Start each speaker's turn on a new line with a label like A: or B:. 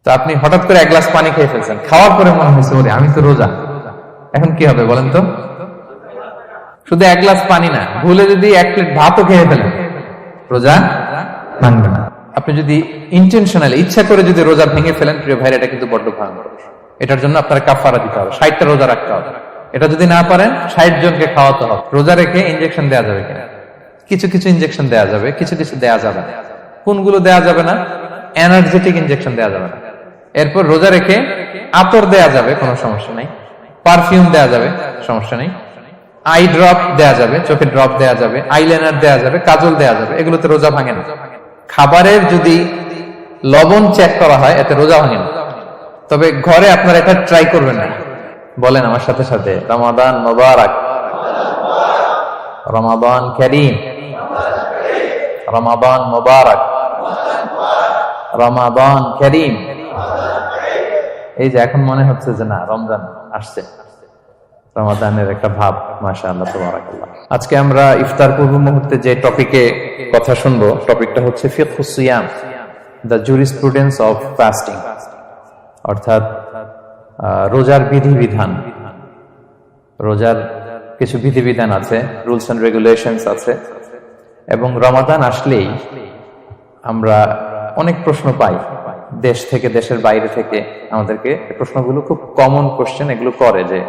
A: তো আপনি হঠাৎ করে এক গ্লাস পানি খেয়ে ফেলছেন, খাওয়ার পরে মনে হয়েছে ওরে আমি তো রোজা, এখন কি হবে বলেন তো? শুধু এক গ্লাস পানি না, ভুলে যদি এক প্লেট ভাতও খেয়ে ফেলেন, রোজা ভাঙবে না। আপনি যদি ইন্টেনশনালি ইচ্ছা করে যদি রোজা ভেঙে ফেলেন, প্রিয় ভাইরা, এটা কিন্তু বড্ড ভয়ঙ্কর। এটার জন্য আপনার কাফারা দিতে হবে, 60টা রোজা রাখতে হবে। এটা যদি না পারেন 60 জনকে খাওয়াতে হবে। রোজা রেখে ইনজেকশন দেওয়া যাবে কিনা? কিছু কিছু ইনজেকশন দেওয়া যাবে, কিছু কিছু দেওয়া যাবে না। কোনগুলো দেওয়া যাবে না? এনার্জেটিক ইনজেকশন দেওয়া যাবে না। এরপর রোজা রেখে আতর দেওয়া যাবে, কোনো সমস্যা নাই। পারফিউম দেওয়া যাবে, সমস্যা নেই। আই ড্রপ দেওয়া যাবে, চোখে ড্রপ দেওয়া যাবে, আইলাইনার দেওয়া যাবে, কাজল দেওয়া যাবে, এগুলোতে রোজা ভাঙে না। খাবারের যদি লবণ চেক করা হয়, এতে রোজা ভাঙে না। তবে ঘরে আপনারা এটা ট্রাই করবেন না। বলেন আমার সাথে সাথে, রমাদান মোবারক, রমাদান কারীম, রমাদান মোবারক, রমাদান কারীম। এই যে এখন মনে হচ্ছে যে না, রমজান আসছে, রমাদানের একটা ভাব, মাশাআল্লাহ, তাবারাকাল্লাহ। আজকে আমরা ইফতার পূর্ব মুহূর্তে যে টপিকে কথা শুনবো, টপিকটা হচ্ছে ফিকহুস সিয়াম, দ্য জুরিসপ্রুডেন্স অফ ফাস্টিং, অর্থাৎ রোজার বিধিবিধান। রোজার কিছু বিধিবিধান আছে, রুলস এন্ড রেগুলেশনস আছে। এবং রমাদান আসলেই আমরা অনেক প্রশ্ন পাই, দেশ থেকে, দেশের বাইরে থেকে আমাদেরকে প্রশ্নগুলো খুব কমন কোশ্চেন এগুলো করে যে